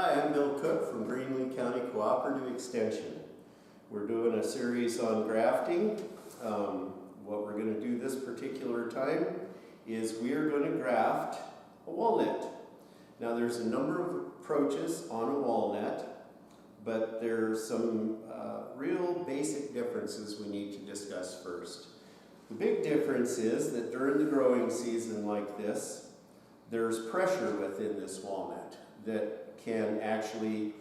Hi, I'm Bill Cook from Greenlee County Cooperative Extension. We're doing a series on grafting. What we're going to do this particular time is we are going to graft a walnut. Now there's a number of approaches on a walnut, but there's some real basic differences we need to discuss first. The big difference is that during the growing season like this, there's pressure within this walnut that can actually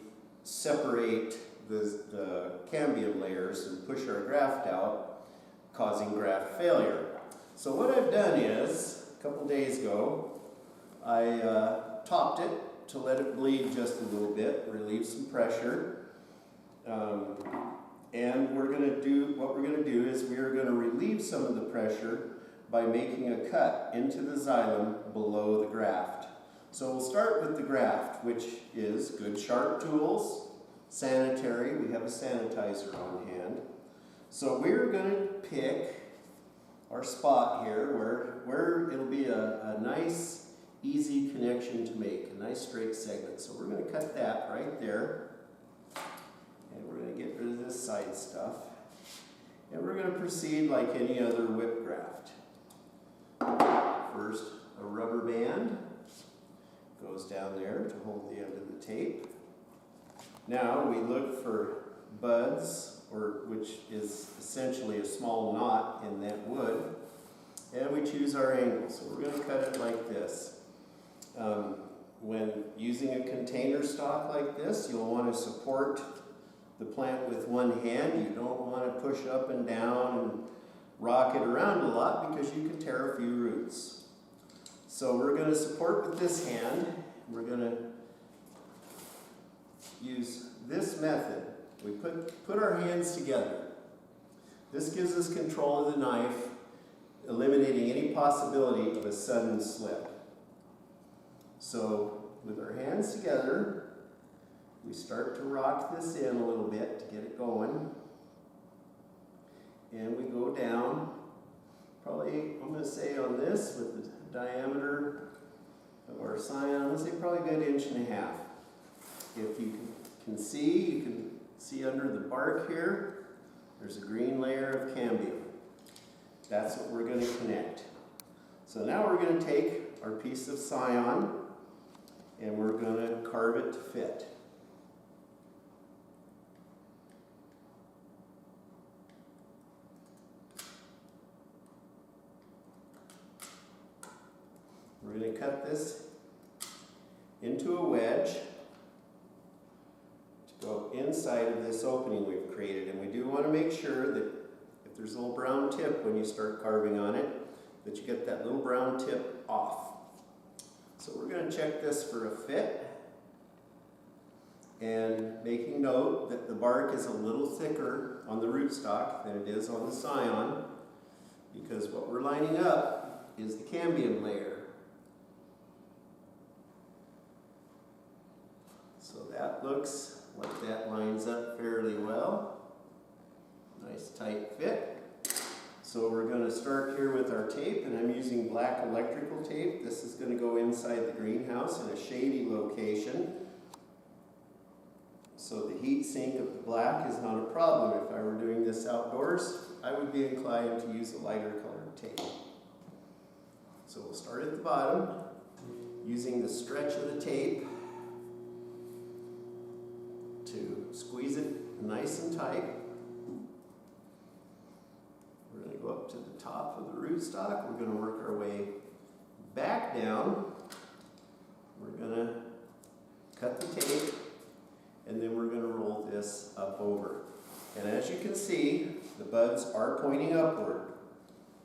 separate the cambium layers and push our graft out, causing graft failure. So what I've done is, a couple days ago, I topped it to let it bleed just a little bit, relieve some pressure. And what we're going to do is we are going to relieve some of the pressure by making a cut into the xylem below the graft. So we'll start with the graft, which is good sharp tools, sanitary. We have a sanitizer on hand. So we're going to pick our spot here where it'll be a nice, easy connection to make, a nice straight segment. So we're going to cut that right there. And we're going to get rid of this side stuff. And we're going to proceed like any other whip graft. First, a rubber band goes down there to hold the end of the tape. Now we look for buds, which is essentially a small knot in that wood, and we choose our angle. So we're going to cut it like this. When using a container stock like this, you'll want to support the plant with one hand. You don't want to push up and down and rock it around a lot because you can tear a few roots. So we're going to support with this hand. We're going to use this method. We put our hands together. This gives us control of the knife, eliminating any possibility of a sudden slip. So with our hands together, we start to rock this in a little bit to get it going. And we go down, probably, I'm going to say on this, with the diameter of our scion, I'm going to say probably a good 1.5 inches. If you can see under the bark here, there's a green layer of cambium. That's what we're going to connect. So now we're going to take our piece of scion and we're going to carve it to fit. We're going to cut this into a wedge to go inside of this opening we've created. And we do want to make sure that if there's a little brown tip when you start carving on it, that you get that little brown tip off. So we're going to check this for a fit. And making note that the bark is a little thicker on the rootstock than it is on the scion, because what we're lining up is the cambium layer. So that looks like that lines up fairly well. Nice tight fit. So we're going to start here with our tape, and I'm using black electrical tape. This is going to go inside the greenhouse in a shady location. So the heat sink of the black is not a problem. If I were doing this outdoors, I would be inclined to use a lighter colored tape. So we'll start at the bottom using the stretch of the tape to squeeze it nice and tight. We're going to go up to the top of the rootstock. We're going to work our way back down. We're going to cut the tape, and then we're going to roll this up over. And as you can see, the buds are pointing upward.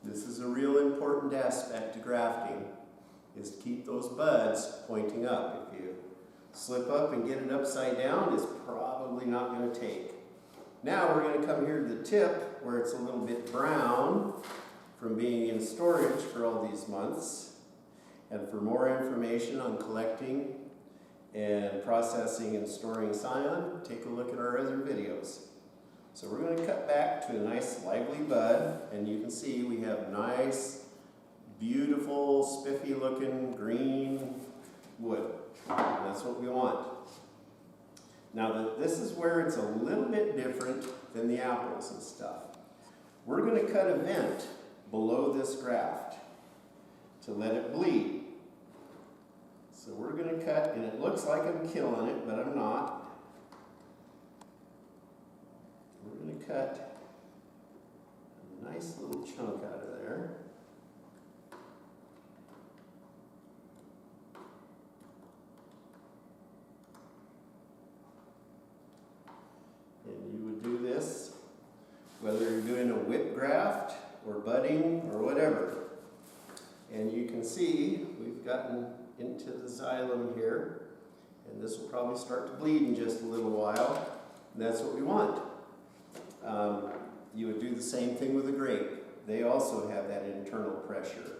This is a real important aspect to grafting, is to keep those buds pointing up. If you slip up and get it upside down, it's probably not going to take. Now we're going to come here to the tip where it's a little bit brown from being in storage for all these months. And for more information on collecting and processing and storing scion, take a look at our other videos. So we're going to cut back to a nice lively bud, and you can see we have nice, beautiful, spiffy looking green wood. And that's what we want. Now this is where it's a little bit different than the apples and stuff. We're going to cut a vent below this graft to let it bleed. So we're going to cut, and it looks like I'm killing it, but I'm not. We're going to cut a nice little chunk out of there. And you would do this whether you're doing a whip graft or budding or whatever. And you can see we've gotten into the xylem here, and this will probably start to bleed in just a little while, and that's what we want. You would do the same thing with a grape. They also have that internal pressure.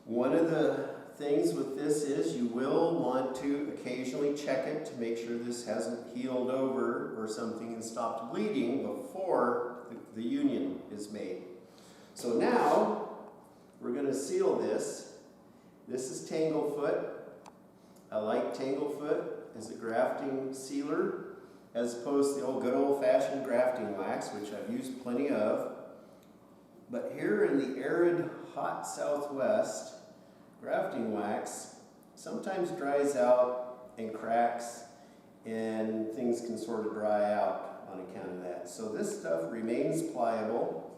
One of the things with this is you will want to occasionally check it to make sure this hasn't healed over or something and stopped bleeding before the union is made. So now we're going to seal this. This is Tanglefoot. I like Tanglefoot as a grafting sealer as opposed to the good old-fashioned grafting wax, which I've used plenty of. But here in the arid, hot Southwest, grafting wax sometimes dries out and cracks, and things can sort of dry out on account of that. So this stuff remains pliable,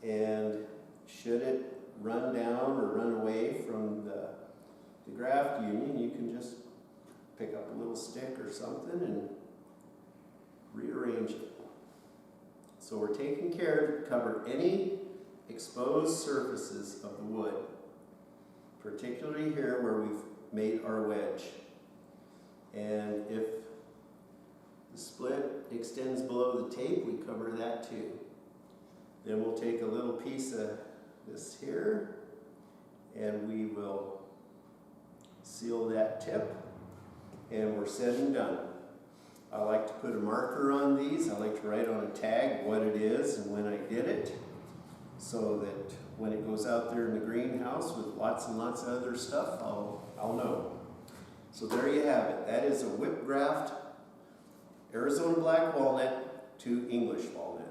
and should it run down or run away from the graft union, you can just pick up a little stick or something and rearrange it. So we're taking care to cover any exposed surfaces of the wood, particularly here where we've made our wedge. And if the split extends below the tape, we cover that too. Then we'll take a little piece of this here and we will seal that tip, and we're said and done. I like to put a marker on these. I like to write on a tag what it is and when I did it, so that when it goes out there in the greenhouse with lots and lots of other stuff, I'll know. So there you have it. That is a whip graft Arizona Black Walnut to English Walnut.